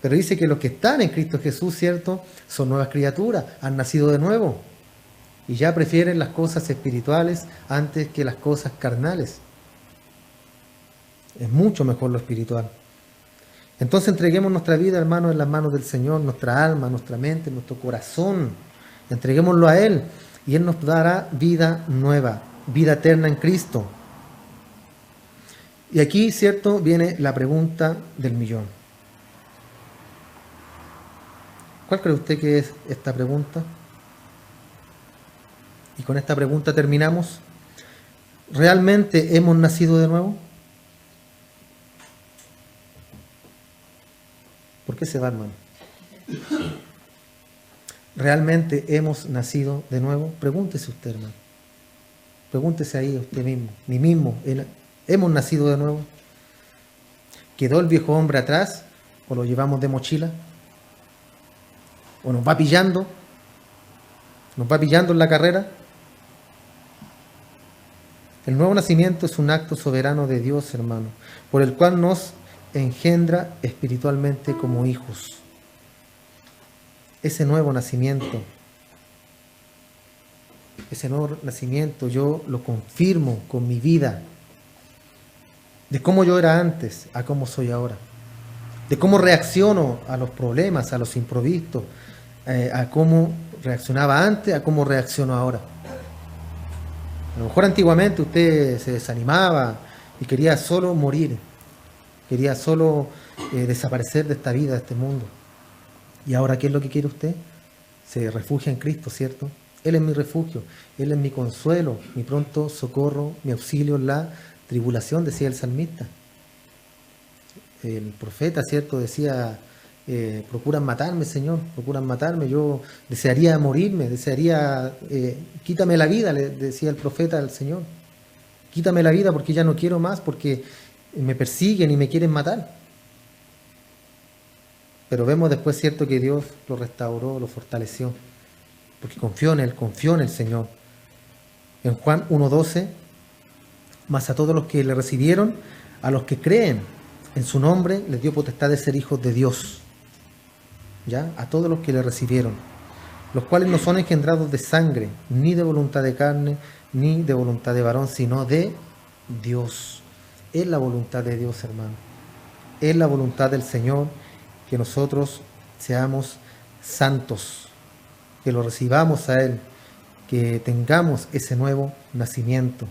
S1: Pero dice que los que están en Cristo Jesús, ¿cierto? Son nuevas criaturas, han nacido de nuevo. Y ya prefieren las cosas espirituales antes que las cosas carnales. Es mucho mejor lo espiritual. Entonces entreguemos nuestra vida, hermanos, en las manos del Señor, nuestra alma, nuestra mente, nuestro corazón. Entreguémoslo a Él y Él nos dará vida nueva, vida eterna en Cristo. Y aquí, ¿cierto?, viene la pregunta del millón. ¿Cuál cree usted que es esta pregunta? Y con esta pregunta terminamos. ¿Realmente hemos nacido de nuevo? ¿Por qué se va, hermano? ¿Realmente hemos nacido de nuevo? Pregúntese usted, hermano. Pregúntese ahí usted mismo, mí mismo. ¿Hemos nacido de nuevo? ¿Quedó el viejo hombre atrás o lo llevamos de mochila? ¿O nos va pillando? ¿Nos va pillando en la carrera? El nuevo nacimiento es un acto soberano de Dios, hermano, por el cual nos engendra espiritualmente como hijos. Ese nuevo nacimiento yo lo confirmo con mi vida, de cómo yo era antes a cómo soy ahora, de cómo reacciono a los problemas, a los imprevistos, a cómo reaccionaba antes, a cómo reacciono ahora. A lo mejor antiguamente usted se desanimaba y quería solo morir, quería solo desaparecer de esta vida, de este mundo. ¿Y ahora qué es lo que quiere usted? Se refugia en Cristo, ¿cierto? Él es mi refugio, Él es mi consuelo, mi pronto socorro, mi auxilio en la tribulación, decía el salmista. El profeta, ¿cierto?, decía, procuran matarme, Señor, procuran matarme, yo desearía morirme, quítame la vida, le decía el profeta al Señor. Quítame la vida porque ya no quiero más, porque me persiguen y me quieren matar. Pero vemos después, ¿cierto?, que Dios lo restauró, lo fortaleció, porque confió en el Señor. En Juan 1:12, mas a todos los que le recibieron, a los que creen en su nombre, les dio potestad de ser hijos de Dios. ¿Ya? A todos los que le recibieron, los cuales no son engendrados de sangre, ni de voluntad de carne, ni de voluntad de varón, sino de Dios. Es la voluntad de Dios, hermano. Es la voluntad del Señor que nosotros seamos santos, que lo recibamos a Él, que tengamos ese nuevo nacimiento.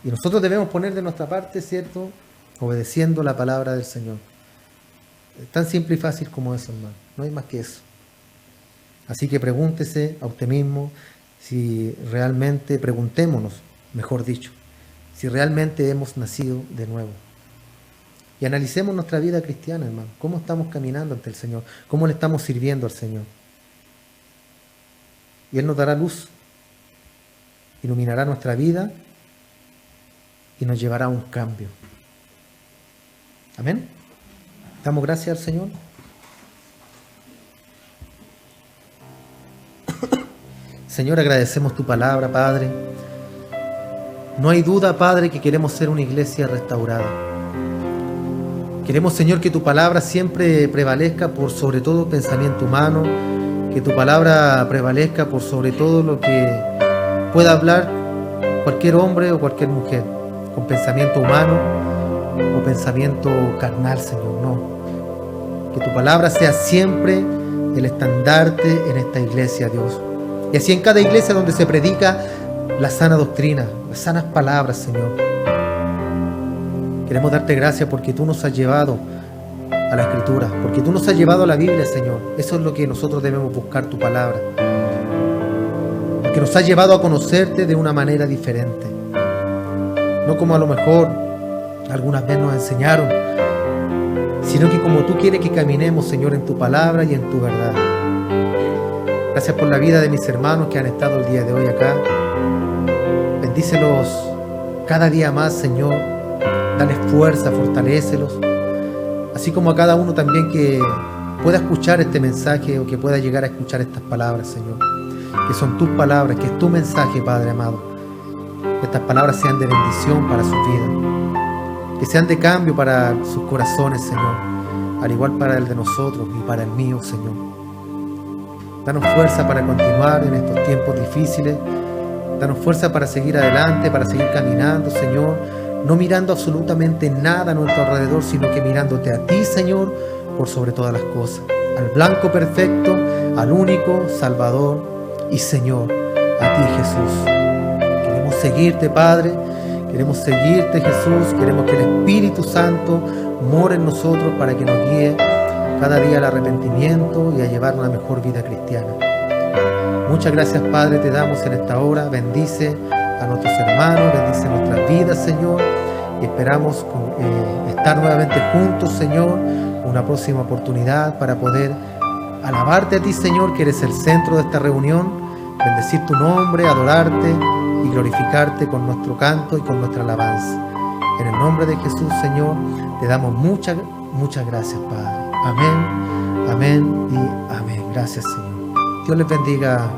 S1: Y nosotros debemos poner de nuestra parte, ¿cierto?, obedeciendo la palabra del Señor. Es tan simple y fácil como eso, hermano. No hay más que eso. Así que pregúntese a usted mismo si realmente, preguntémonos, mejor dicho, si realmente hemos nacido de nuevo. Y analicemos nuestra vida cristiana, hermano. ¿Cómo estamos caminando ante el Señor? ¿Cómo le estamos sirviendo al Señor? Y Él nos dará luz, iluminará nuestra vida y nos llevará a un cambio. Amén. Damos gracias al Señor. Señor, agradecemos tu palabra, Padre. No hay duda, Padre, que queremos ser una iglesia restaurada. Queremos, Señor, que tu palabra siempre prevalezca por sobre todo pensamiento humano, que tu palabra prevalezca por sobre todo lo que pueda hablar cualquier hombre o cualquier mujer, con pensamiento humano o pensamiento carnal, Señor, no. Que tu palabra sea siempre el estandarte en esta iglesia, Dios. Y así en cada iglesia donde se predica la sana doctrina, las sanas palabras, Señor. Queremos darte gracias porque tú nos has llevado a la Escritura, porque tú nos has llevado a la Biblia, Señor. Eso es lo que nosotros debemos buscar, tu palabra. Porque nos has llevado a conocerte de una manera diferente. No como a lo mejor algunas veces nos enseñaron, sino que como tú quieres que caminemos, Señor, en tu palabra y en tu verdad. Gracias por la vida de mis hermanos que han estado el día de hoy acá. Bendícelos cada día más, Señor. Dales fuerza, fortalécelos. Así como a cada uno también que pueda escuchar este mensaje o que pueda llegar a escuchar estas palabras, Señor. Que son tus palabras, que es tu mensaje, Padre amado. Que estas palabras sean de bendición para sus vidas. Que sean de cambio para sus corazones, Señor. Al igual para el de nosotros y para el mío, Señor. Danos fuerza para continuar en estos tiempos difíciles. Danos fuerza para seguir adelante, para seguir caminando, Señor. No mirando absolutamente nada a nuestro alrededor, sino que mirándote a ti, Señor, por sobre todas las cosas. Al blanco perfecto, al único Salvador y Señor, a ti, Jesús. Queremos seguirte, Padre. Queremos seguirte, Jesús. Queremos que el Espíritu Santo more en nosotros para que nos guíe cada día al arrepentimiento y a llevar una mejor vida cristiana. Muchas gracias, Padre, te damos en esta hora. Bendice a nuestros hermanos, bendice nuestras vidas, Señor. Y esperamos estar nuevamente juntos, Señor, una próxima oportunidad para poder alabarte a ti, Señor, que eres el centro de esta reunión, bendecir tu nombre, adorarte y glorificarte con nuestro canto y con nuestra alabanza. En el nombre de Jesús, Señor, te damos muchas gracias, Padre. Amén, amén y amén. Gracias, Señor. Dios les bendiga,